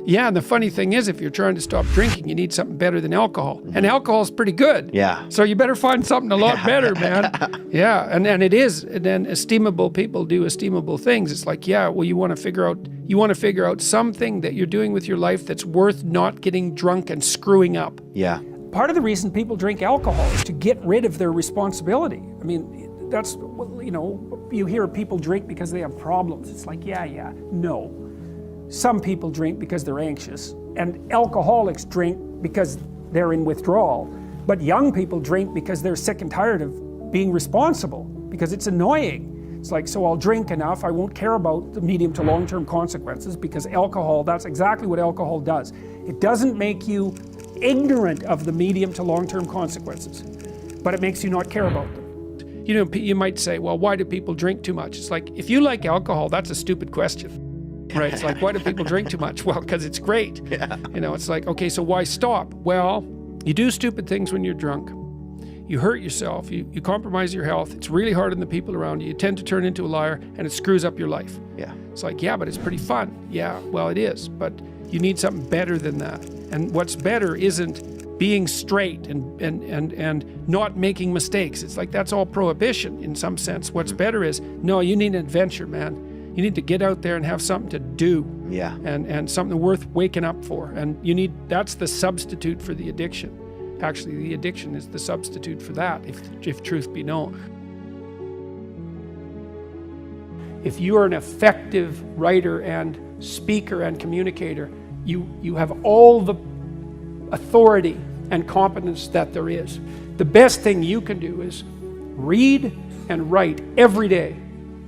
Yeah, and the funny thing is, if you're trying to stop drinking, you need something better than alcohol. And alcohol's pretty good. Yeah. So you better find something a lot better, man. Yeah, and it is. And then esteemable people do esteemable things. It's like, yeah, well, you want to figure out something that you're doing with your life that's worth not getting drunk and screwing up. Yeah. Part of the reason people drink alcohol is to get rid of their responsibility. I mean, that's, you know, you hear people drink because they have problems. It's like, yeah, no. Some people drink because they're anxious, and alcoholics drink because they're in withdrawal. But young people drink because they're sick and tired of being responsible, because it's annoying. It's like, so I'll drink enough, I won't care about the medium to long-term consequences, because alcohol, that's exactly what alcohol does. It doesn't make you ignorant of the medium to long-term consequences, but it makes you not care about them. You know, you might say, well, why do people drink too much? It's like, if you like alcohol, that's a stupid question. Right, it's like, why do people drink too much? Well, because it's great. Yeah. You know, it's like, okay, so why stop? Well, you do stupid things when you're drunk. You hurt yourself, you compromise your health. It's really hard on the people around you. You tend to turn into a liar, and it screws up your life. Yeah. It's like, yeah, but it's pretty fun. Yeah, well, it is, but you need something better than that. And what's better isn't being straight and not making mistakes. It's like, that's all prohibition in some sense. What's better is, no, you need an adventure, man. You need to get out there and have something to do. Yeah. And something worth waking up for. And that's the substitute for the addiction. Actually, the addiction is the substitute for that, if truth be known. If you are an effective writer and speaker and communicator, you have all the authority and competence that there is. The best thing you can do is read and write every day,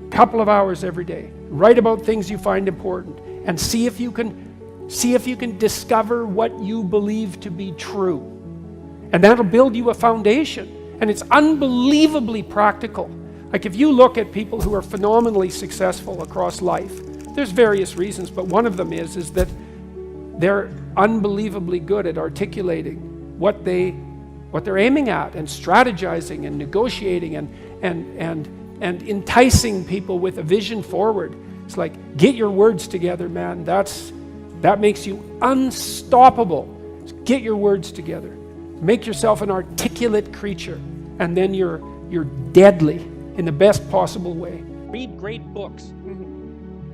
a couple of hours every day. Write about things you find important, and see if you can discover what you believe to be true. And that'll build you a foundation. And it's unbelievably practical. Like, if you look at people who are phenomenally successful across life, there's various reasons, but one of them is that they're unbelievably good at articulating what they're aiming at, and strategizing and negotiating and enticing people with a vision forward. It's like, get your words together, man. That makes you unstoppable. Get your words together. Make yourself an articulate creature, and then you're deadly in the best possible way. Read great books.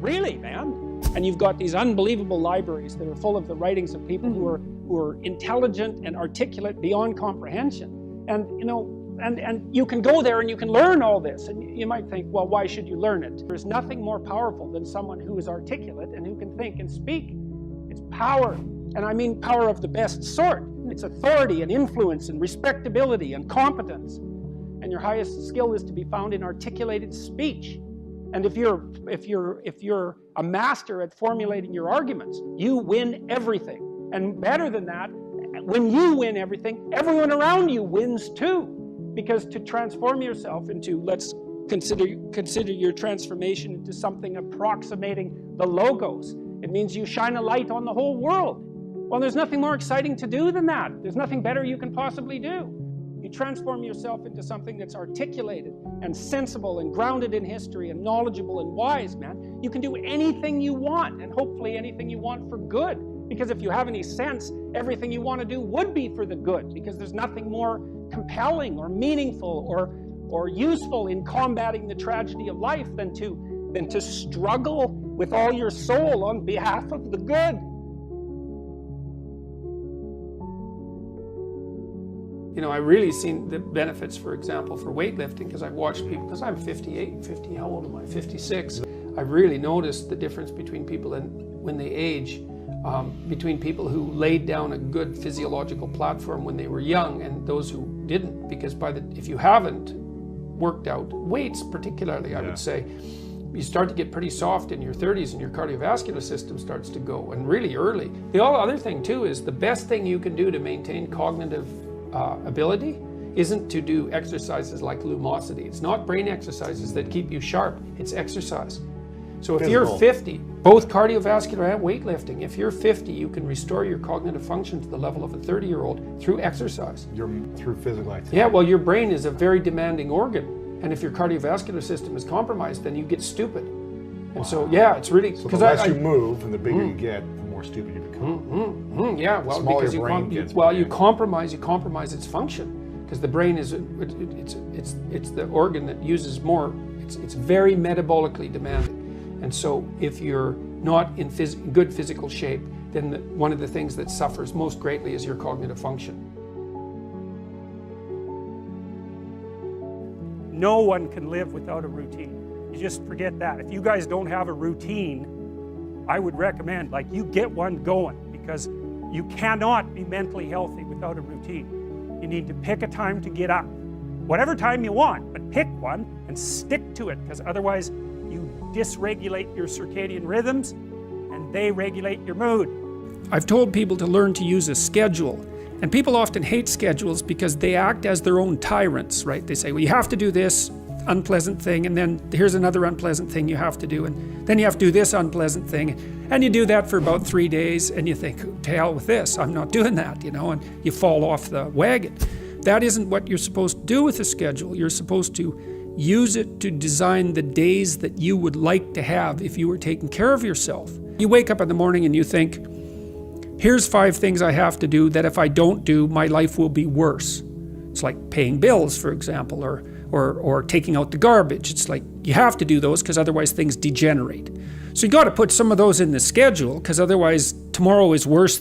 Really, man. And you've got these unbelievable libraries that are full of the writings of people who are intelligent and articulate beyond comprehension. And, you know, and you can go there and you can learn all this. And you might think, well, why should you learn it? There's nothing more powerful than someone who is articulate and who can think and speak. It's power. And I mean power of the best sort. It's authority and influence and respectability and competence. And your highest skill is to be found in articulated speech. And if you're a master at formulating your arguments, you win everything. And better than that, when you win everything, everyone around you wins too. Because to transform yourself into, let's consider your transformation into something approximating the Logos. It means you shine a light on the whole world. Well, there's nothing more exciting to do than that. There's nothing better you can possibly do. You transform yourself into something that's articulated and sensible and grounded in history and knowledgeable and wise, man. You can do anything you want, and hopefully anything you want for good. Because if you have any sense, everything you want to do would be for the good, because there's nothing more compelling or meaningful or useful in combating the tragedy of life than to struggle with all your soul on behalf of the good. You know, I've really seen the benefits, for example, for weightlifting, because I've watched people, because I'm 58, how old am I? 56. I've really noticed the difference between people when they age, between people who laid down a good physiological platform when they were young and those who didn't. Because if you haven't worked out weights, particularly, I would say, you start to get pretty soft in your 30s and your cardiovascular system starts to go, and really early. The other thing too is the best thing you can do to maintain cognitive ability isn't to do exercises like lumosity. It's not brain exercises that keep you sharp, it's exercise. So if you're 50, both cardiovascular and weightlifting, if you're 50, you can restore your cognitive function to the level of a 30-year-old through exercise. Through physical activity. Yeah, well, your brain is a very demanding organ. And if your cardiovascular system is compromised, then you get stupid. And so, yeah, it's really... So the less you move and the bigger you get, the more more stupid you become. Yeah, well, Smaller because your brain gets. you compromise its function, because the brain is it's the organ that uses more. It's very metabolically demanding, and so if you're not in good physical shape, then one of the things that suffers most greatly is your cognitive function. No one can live without a routine. You just forget that. If you guys don't have a routine, I would recommend, like, you get one going, because you cannot be mentally healthy without a routine. You need to pick a time to get up. Whatever time you want, but pick one and stick to it, because otherwise you dysregulate your circadian rhythms and they regulate your mood. I've told people to learn to use a schedule, and people often hate schedules because they act as their own tyrants, right? They say, well, you have to do this unpleasant thing, and then here's another unpleasant thing you have to do, and then you have to do this unpleasant thing, and you do that for about 3 days, and you think, to hell with this, I'm not doing that, and you fall off the wagon. That isn't what you're supposed to do with a schedule. You're supposed to use it to design the days that you would like to have if you were taking care of yourself. You wake up in the morning and you think, here's 5 things I have to do that if I don't do, my life will be worse. It's like paying bills, for example, or taking out the garbage. It's like you have to do those because otherwise things degenerate. So you got to put some of those in the schedule, because otherwise tomorrow is worse.